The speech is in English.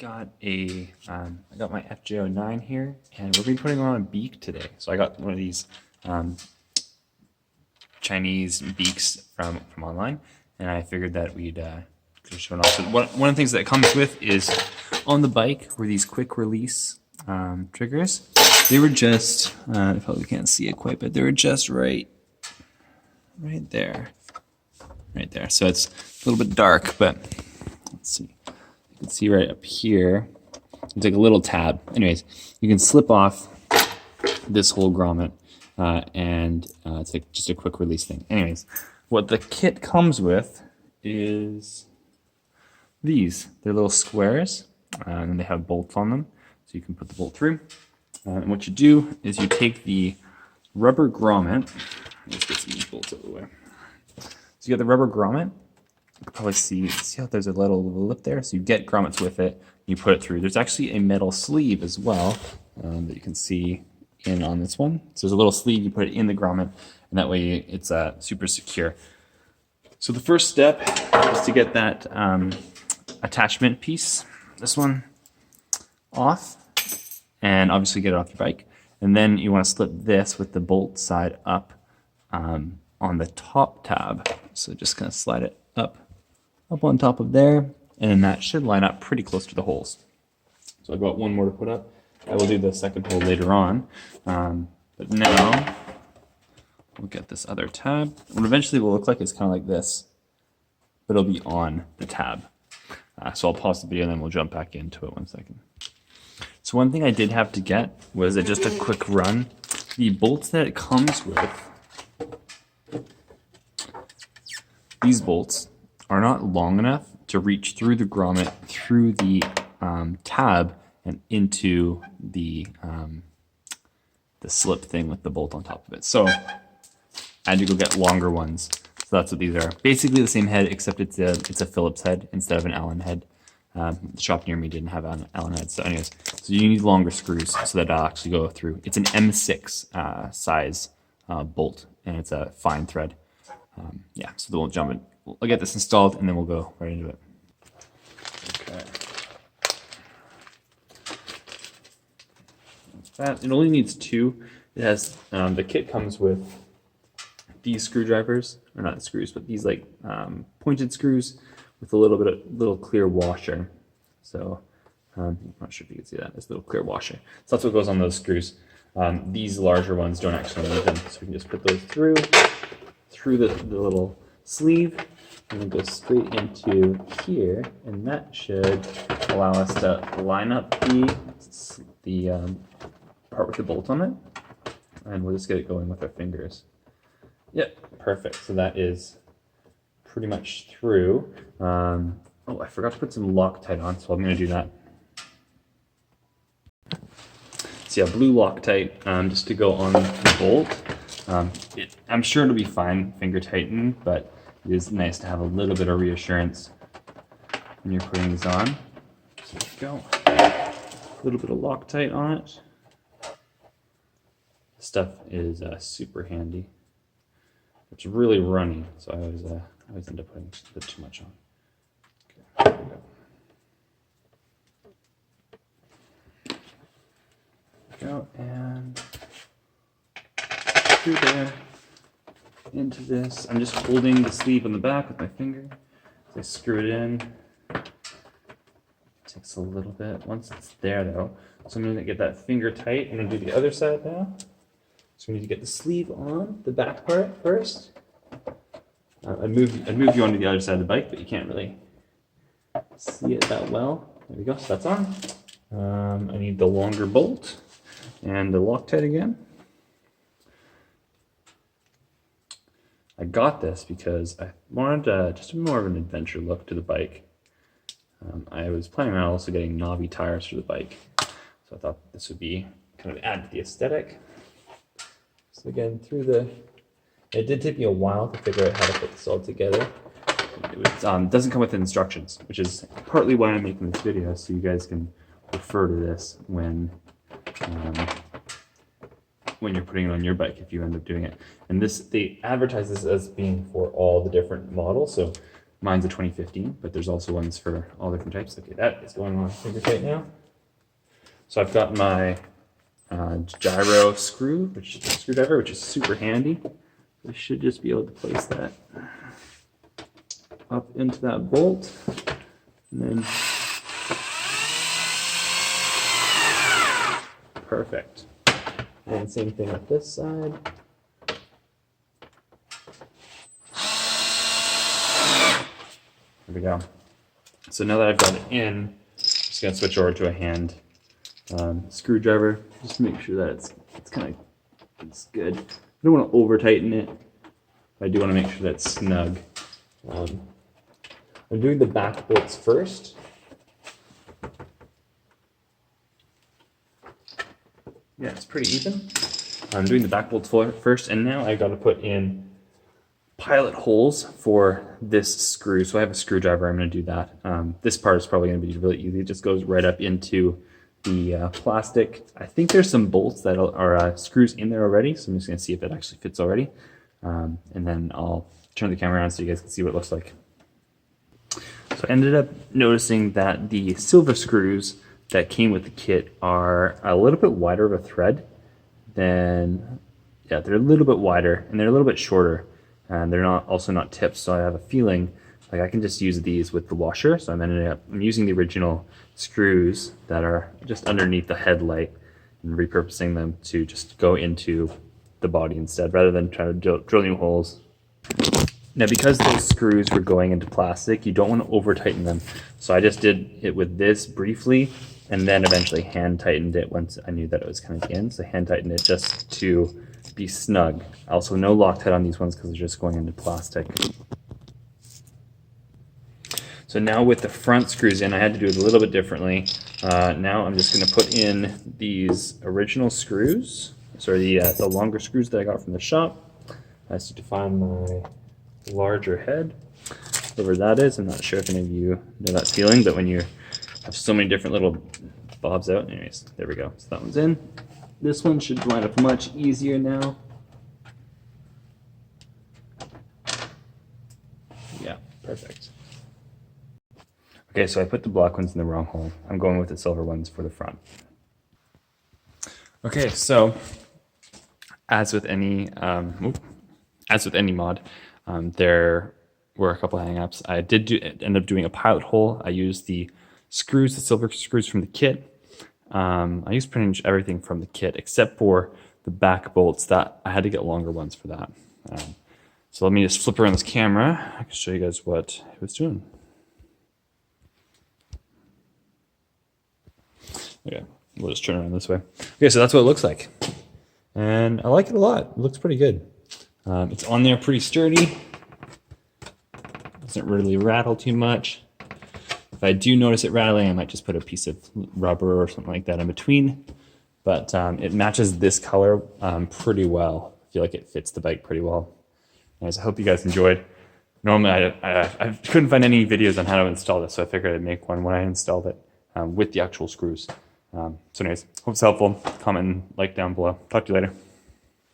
I got my FJ09 here, and we're gonna be putting on a Beak today. So I got one of these Chinese Beaks from online, and I figured that we'd show it off. So one of the things that it comes with is on the bike were these quick release triggers. They were just you probably can't see it quite, but they were just right there, right there. So it's a little bit dark, but let's see. You can see right up here, it's like a little tab. Anyways, you can slip off this whole grommet and it's like just a quick release thing. Anyways, what the kit comes with is these. They're little squares and they have bolts on them. So you can put the bolt through. And what you do is you take the rubber grommet. Let's get some of these bolts out of the way. So you got the rubber grommet. You can probably see how there's a little lip there. So you get grommets with it, you put it through. There's actually a metal sleeve as well that you can see in on this one. So there's a little sleeve, you put it in the grommet, and that way it's super secure. So the first step is to get that attachment piece, this one, off, and obviously get it off your bike. And then you want to slip this with the bolt side up on the top tab. So just kind of slide it up on top of there, and that should line up pretty close to the holes. So I've got one more to put up. I will do the second hole later on, but now we'll get this other tab. What eventually will look like is kind of like this, but it'll be on the tab. So I'll pause the video and then we'll jump back into it 1 second. So one thing I did have to get was just a quick run. The bolts that it comes with, these bolts are not long enough to reach through the grommet, through the tab, and into the slip thing with the bolt on top of it. So I had to go get longer ones. So that's what these are. Basically the same head, except it's a Phillips head instead of an Allen head. The shop near me didn't have an Allen head. So anyways, so you need longer screws so that it'll actually go through. It's an M6 size bolt, and it's a fine thread. Yeah, so we'll jump in. I'll get this installed and then we'll go right into it. Okay. That it only needs two. It has the kit comes with these screwdrivers, or not the screws, but these like pointed screws with a little clear washer. So I'm not sure if you can see that. It's a little clear washer. So that's what goes on those screws. These larger ones don't actually need them, so we can just put those through the little sleeve, and then go straight into here, and that should allow us to line up the part with the bolt on it, and we'll just get it going with our fingers. Yep, perfect. So that is pretty much through. Oh, I forgot to put some Loctite on, so I'm going to do that. So yeah, blue Loctite just to go on the bolt. I'm sure it'll be fine finger tightened, but it is nice to have a little bit of reassurance when you're putting these on. So there we go. A little bit of Loctite on it. This stuff is super handy. It's really runny, so I always end up putting a bit too much on. Okay, there we go. Go and through there into this. I'm just holding the sleeve on the back with my finger. So I screw it in. It takes a little bit. Once it's there though, so I'm going to get that finger tight. I'm going to do the other side now. So we need to get the sleeve on the back part first. I'd move you onto the other side of the bike, but you can't really see it that well. There we go. So that's on. I need the longer bolt and the Loctite again. I got this because I wanted just more of an adventure look to the bike. I was planning on also getting knobby tires for the bike, so I thought this would be kind of add to the aesthetic. So again, it did take me a while to figure out how to put this all together. It doesn't come with instructions, which is partly why I'm making this video, so you guys can refer to this when you're putting it on your bike if you end up doing it. And they advertise this as being for all the different models. So Mine's a 2015, but there's also ones for all different types. Okay, that is going on finger tight now. So I've got my gyro screwdriver, which is super handy. I should just be able to place that up into that bolt, and then perfect. And same thing with this side. There we go. So now that I've got it in, I'm just gonna switch over to a hand screwdriver, just to make sure that it's good. I don't want to over tighten it, but I do want to make sure that's snug. I'm doing the back bolts first. Yeah, it's pretty even. I'm doing the back bolts first, and now I got to put in pilot holes for this screw. So I have a screwdriver, I'm going to do that. This part is probably going to be really easy. It just goes right up into the plastic. I think there's some bolts that are screws in there already, so I'm just going to see if it actually fits already. And then I'll turn the camera around so you guys can see what it looks like. So I ended up noticing that the silver screws that came with the kit are a little bit wider of a thread than, yeah, they're a little bit wider and they're a little bit shorter, and they're also not tipped. So I have a feeling like I can just use these with the washer. So I'm using the original screws that are just underneath the headlight and repurposing them to just go into the body instead, rather than trying to drill new holes. Now, because those screws were going into plastic, you don't want to over tighten them. So I just did it with this briefly, and then eventually hand tightened it once I knew that it was coming in. So hand tightened it just to be snug. Also, no Loctite on these ones because they're just going into plastic. So now with the front screws in, I had to do it a little bit differently. Now I'm just going to put in these original screws, sorry, the longer screws that I got from the shop. I just need to find my larger head, whatever that is. I'm not sure if any of you know that feeling, but when you have so many different little bobs out. Anyways, there we go. So that one's in. This one should line up much easier now. Yeah, perfect. Okay, so I put the black ones in the wrong hole. I'm going with the silver ones for the front. Okay, so as with any mod, there were a couple of hang-ups. I did end up doing a pilot hole. I used the screws, the silver screws from the kit. I used pretty much everything from the kit except for the back bolts. That I had to get longer ones for that. So let me just flip around this camera. I can show you guys what it was doing. Okay, we'll just turn around this way. Okay, so that's what it looks like. And I like it a lot. It looks pretty good. It's on there pretty sturdy. Doesn't really rattle too much. If I do notice it rattling, I might just put a piece of rubber or something like that in between. But it matches this color pretty well. I feel like it fits the bike pretty well. Anyways, I hope you gupe enjoyed. Normally, I couldn't find any videos on how to install this, so I figured I'd make one when I installed it with the actual screws. So anyways, hope it's helpful. Comment and like down below. Talk to you later.